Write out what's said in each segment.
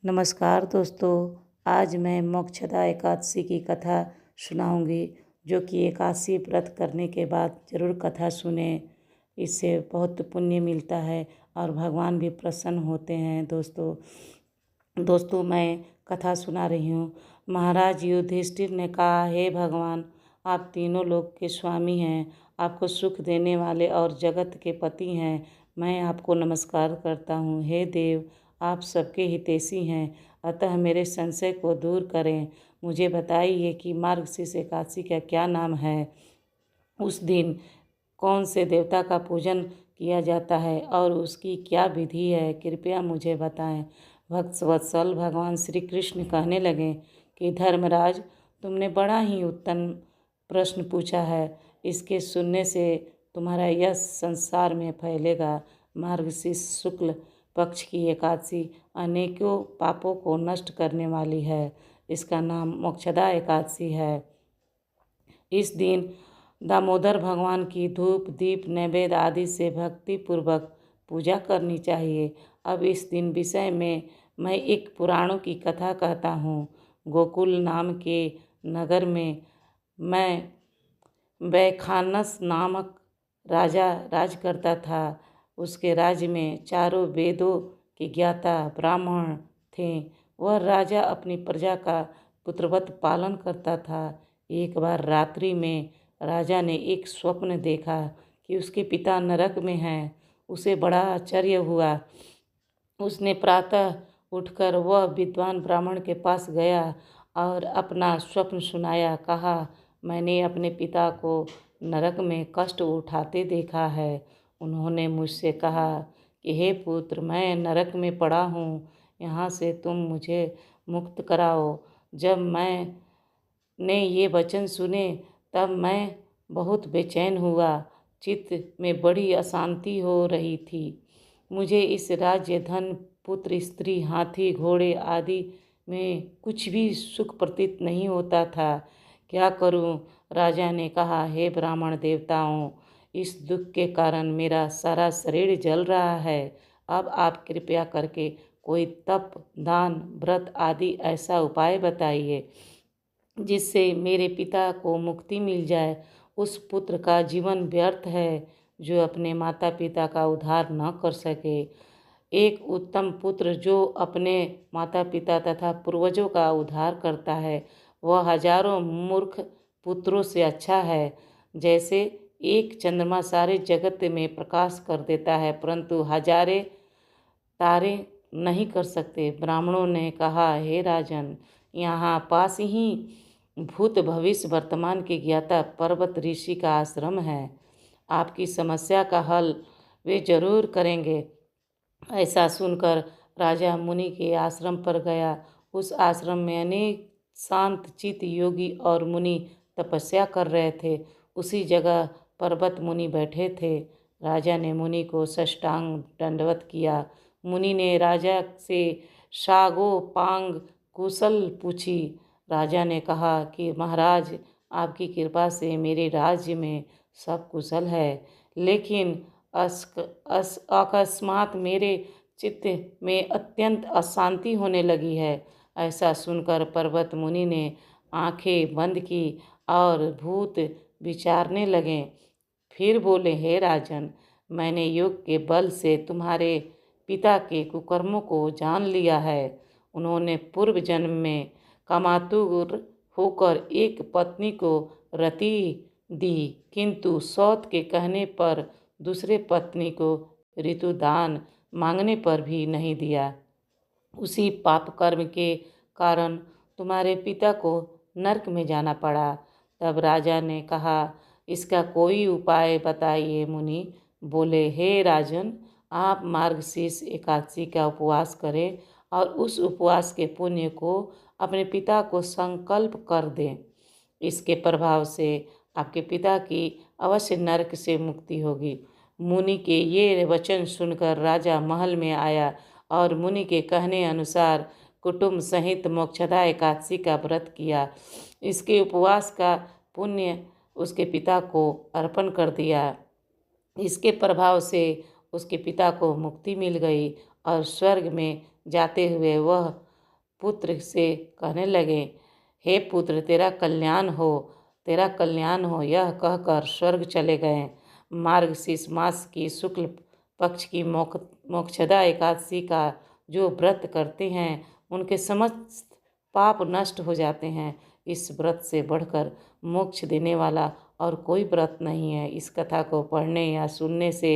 नमस्कार दोस्तों। आज मैं मोक्षदा एकादशी की कथा सुनाऊंगी, जो कि एकादशी व्रत करने के बाद ज़रूर कथा सुने। इससे बहुत पुण्य मिलता है और भगवान भी प्रसन्न होते हैं। दोस्तों मैं कथा सुना रही हूँ। महाराज युधिष्ठिर ने कहा, हे भगवान, आप तीनों लोक के स्वामी हैं, आपको सुख देने वाले और जगत के पति हैं। मैं आपको नमस्कार करता हूँ। हे देव, आप सबके हितैषी हैं, अतः मेरे संशय को दूर करें। मुझे बताइए कि मार्गशीर्ष एकादशी का क्या नाम है, उस दिन कौन से देवता का पूजन किया जाता है और उसकी क्या विधि है, कृपया मुझे बताएं। भक्तवत्सल भगवान श्री कृष्ण कहने लगे कि धर्मराज, तुमने बड़ा ही उत्तम प्रश्न पूछा है। इसके सुनने से तुम्हारा यश संसार में फैलेगा। मार्गशीर्ष शुक्ल पक्ष की एकादशी अनेकों पापों को नष्ट करने वाली है। इसका नाम मोक्षदा एकादशी है। इस दिन दामोदर भगवान की धूप दीप नैवेद्य आदि से भक्ति पूर्वक पूजा करनी चाहिए। अब इस दिन विषय में मैं एक पुराणों की कथा कहता हूँ। गोकुल नाम के नगर में मैं वैखानस नामक राजा राज करता था। उसके राज्य में चारों वेदों के ज्ञाता ब्राह्मण थे। वह राजा अपनी प्रजा का पुत्रवत पालन करता था। एक बार रात्रि में राजा ने एक स्वप्न देखा कि उसके पिता नरक में हैं। उसे बड़ा आश्चर्य हुआ। उसने प्रातः उठकर वह विद्वान ब्राह्मण के पास गया और अपना स्वप्न सुनाया। कहा, मैंने अपने पिता को नरक में कष्ट उठाते देखा है। उन्होंने मुझसे कहा कि हे पुत्र, मैं नरक में पड़ा हूँ, यहाँ से तुम मुझे मुक्त कराओ। जब मैंने ये वचन सुने तब मैं बहुत बेचैन हुआ। चित्त में बड़ी अशांति हो रही थी। मुझे इस राज्य धन पुत्र स्त्री हाथी घोड़े आदि में कुछ भी सुख प्रतीत नहीं होता था। क्या करूं? राजा ने कहा, हे ब्राह्मण देवताओं, इस दुख के कारण मेरा सारा शरीर जल रहा है। अब आप कृपया करके कोई तप दान व्रत आदि ऐसा उपाय बताइए जिससे मेरे पिता को मुक्ति मिल जाए। उस पुत्र का जीवन व्यर्थ है जो अपने माता पिता का उद्धार न कर सके। एक उत्तम पुत्र जो अपने माता पिता तथा पूर्वजों का उद्धार करता है, वह हजारों मूर्ख पुत्रों से अच्छा है। जैसे एक चंद्रमा सारे जगत में प्रकाश कर देता है, परंतु हजारे तारे नहीं कर सकते। ब्राह्मणों ने कहा, हे राजन, यहाँ पास ही भूत भविष्य वर्तमान के ज्ञाता पर्वत ऋषि का आश्रम है। आपकी समस्या का हल वे जरूर करेंगे। ऐसा सुनकर राजा मुनि के आश्रम पर गया। उस आश्रम में अनेक शांत चित्त योगी और मुनि तपस्या कर रहे थे। उसी जगह पर्वत मुनि बैठे थे। राजा ने मुनि को साष्टांग दंडवत किया। मुनि ने राजा से सागो पांग कुशल पूछी। राजा ने कहा कि महाराज, आपकी कृपा से मेरे राज्य में सब कुशल है, लेकिन अकस्मात मेरे चित्त में अत्यंत अशांति होने लगी है। ऐसा सुनकर पर्वत मुनि ने आंखें बंद की और भूत विचारने लगे। फिर बोले, हे राजन, मैंने योग के बल से तुम्हारे पिता के कुकर्मों को जान लिया है। उन्होंने पूर्व जन्म में कामातुर होकर एक पत्नी को रति दी, किंतु सौत के कहने पर दूसरे पत्नी को ऋतुदान मांगने पर भी नहीं दिया। उसी पाप कर्म के कारण तुम्हारे पिता को नरक में जाना पड़ा। तब राजा ने कहा, इसका कोई उपाय बताइए। मुनि बोले, हे राजन, आप मार्गशीर्ष एकादशी का उपवास करें और उस उपवास के पुण्य को अपने पिता को संकल्प कर दें। इसके प्रभाव से आपके पिता की अवश्य नरक से मुक्ति होगी। मुनि के ये वचन सुनकर राजा महल में आया और मुनि के कहने अनुसार कुटुंब सहित मोक्षदा एकादशी का व्रत किया। इसके उपवास का पुण्य उसके पिता को अर्पण कर दिया। इसके प्रभाव से उसके पिता को मुक्ति मिल गई और स्वर्ग में जाते हुए वह पुत्र से कहने लगे, हे पुत्र, तेरा कल्याण हो, तेरा कल्याण हो। यह कहकर स्वर्ग चले गए। मार्गशीर्ष मास की शुक्ल पक्ष की मोक्षदा एकादशी का जो व्रत करते हैं उनके समस्त पाप नष्ट हो जाते हैं। इस व्रत से बढ़कर मोक्ष देने वाला और कोई व्रत नहीं है। इस कथा को पढ़ने या सुनने से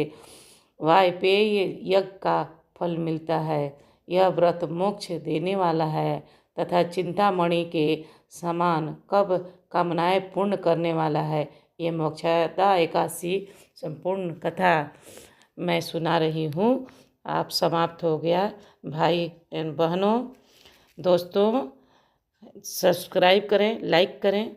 वाजपेयी यज्ञ का फल मिलता है। यह व्रत मोक्ष देने वाला है तथा चिंतामणि के समान कब कामनाएं पूर्ण करने वाला है। ये मोक्षदा एकादशी संपूर्ण कथा मैं सुना रही हूँ। आप समाप्त हो गया। भाई एवं बहनों, दोस्तों, सब्सक्राइब करें, लाइक करें।